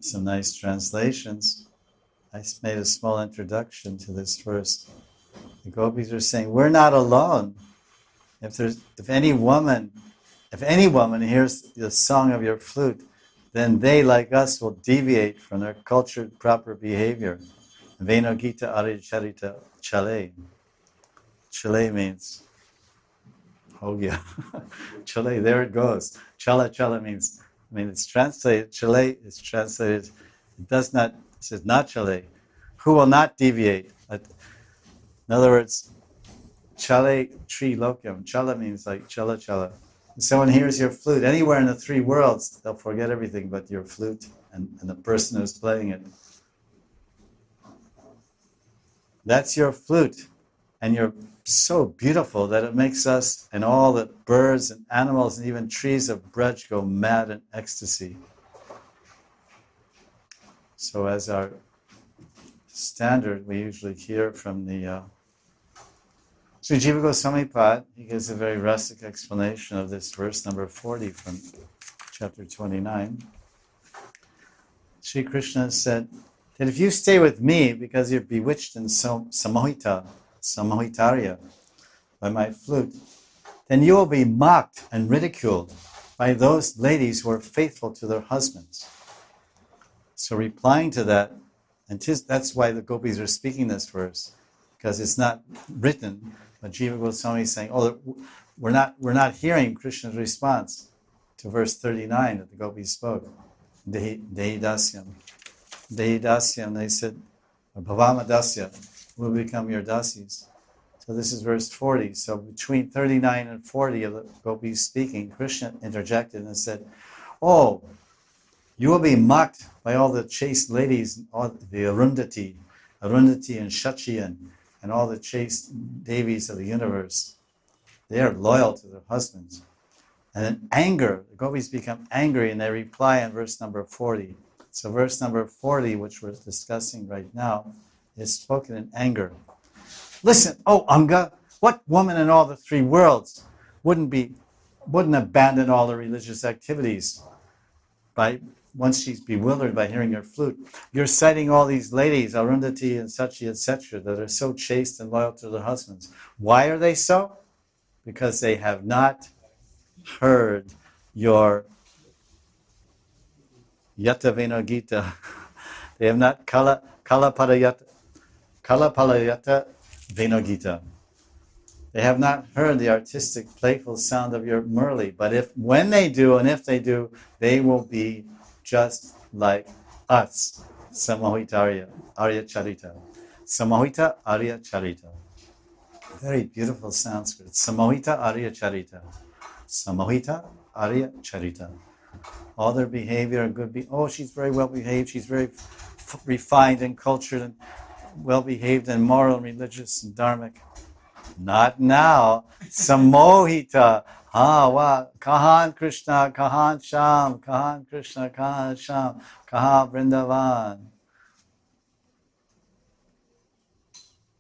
some nice translations. I made a small introduction to this verse. The gopis are saying, we're not alone. If any woman hears the song of your flute, then they, like us, will deviate from their cultured proper behavior. Veno Gita Arya Charita Chale. Chale means, oh yeah, Chale, there it goes. Chala means, it's translated, Chale is translated, it says not Chale, who will not deviate. In other words, Chale tri lokyam. Chala means like chala chala. If someone hears your flute anywhere in the three worlds, they'll forget everything but your flute and the person who's playing it. That's your flute. And you're so beautiful that it makes us and all the birds and animals and even trees of Braj go mad in ecstasy. So as our standard, we usually hear from the Sri Jiva Goswami Pad. He gives a very rustic explanation of this verse number 40 from chapter 29. Sri Krishna said that if you stay with me because you're bewitched and samohitarya, by my flute, then you will be mocked and ridiculed by those ladies who are faithful to their husbands. So replying to that, and that's why the gopis are speaking this verse, because it's not written, but Jiva Goswami is saying, we're not hearing Krishna's response to verse 39 that the gopis spoke. Dehi dasyam. Dehi dasyam, they said, Bhavama dasya, will become your dasis. So this is verse 40. So between 39 and 40 of the gopis speaking, Krishna interjected and said, oh, you will be mocked by all the chaste ladies, all the Arundhati and Shachi and all the chaste devis of the universe. They are loyal to their husbands. And in anger, the gopis become angry and they reply in verse number 40. So verse number 40, which we're discussing right now, is spoken in anger. Listen, oh Anga, what woman in all the three worlds wouldn't abandon all the religious activities once she's bewildered by hearing your flute? You're citing all these ladies, Arundhati and Sachi, etc., that are so chaste and loyal to their husbands. Why are they so? Because they have not heard your Yata Veno Gita. They have not Kala Palayata Veno Gita. They have not heard the artistic, playful sound of your Murli. But if they do, they will be just like us. Samohita Arya Charita. Samohita Arya Charita. Very beautiful Sanskrit. Samohita Arya Charita. Samohita Arya Charita. All their behavior, she's very well behaved, she's very refined and cultured and well behaved and moral and religious and dharmic. Not now. Samohita. Kahan Krishna, Kahan Sham, Kahan Krishna, Kahan Sham, Kahan Vrindavan.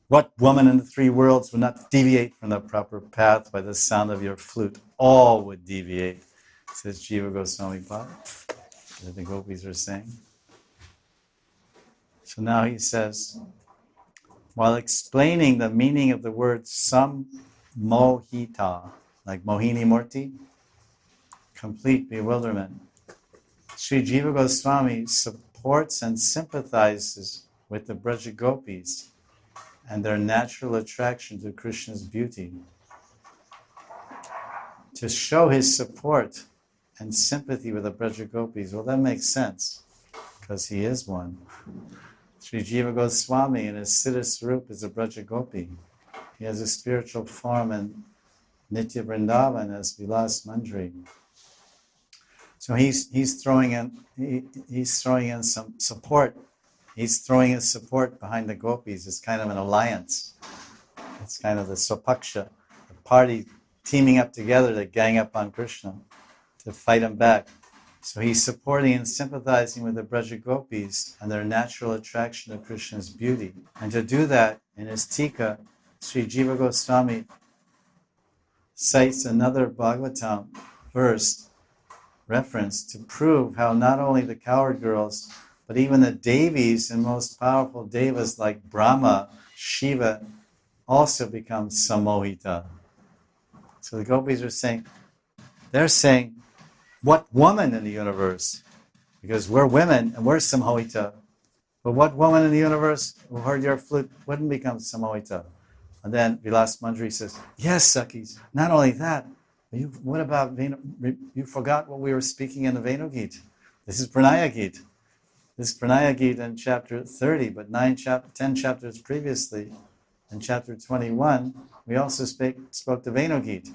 What woman in the three worlds would not deviate from the proper path by the sound of your flute? All would deviate, says Jiva Goswami Pad, that the gopis are saying. So now he says, while explaining the meaning of the word samohita, like Mohini Murti, complete bewilderment, Sri Jiva Goswami supports and sympathizes with the Braja Gopis and their natural attraction to Krishna's beauty. To show his support and sympathy with the Braja Gopis, well, that makes sense, because he is one. Sri Jiva Goswami in his Siddha Swarup is a Braja Gopi. He has a spiritual form in Nitya Vrindavan as Lilas Mandri. So he's throwing in some support. He's throwing his support behind the gopis. It's kind of an alliance. It's kind of the Swapaksha, the party teaming up together to gang up on Krishna, to fight him back. So he's supporting and sympathizing with the Braja Gopis and their natural attraction to Krishna's beauty. And to do that, in his Tika, Sri Jiva Goswami cites another Bhagavatam verse reference to prove how not only the cowherd girls But even the Devis and most powerful devas like Brahma, Shiva, also become samohita. So the gopis are saying, they're saying, what woman in the universe? Because we're women and we're samohita. But what woman in the universe who heard your flute wouldn't become samohita? And then Vilas Mandri says, yes, Sakis, not only that, what about Venu? You forgot what we were speaking in the Venu Gita. This is Pranaya Gita. This is Pranaya Gita in chapter 30, but 10 chapters previously, in chapter 21, we also spoke the Venu Gita.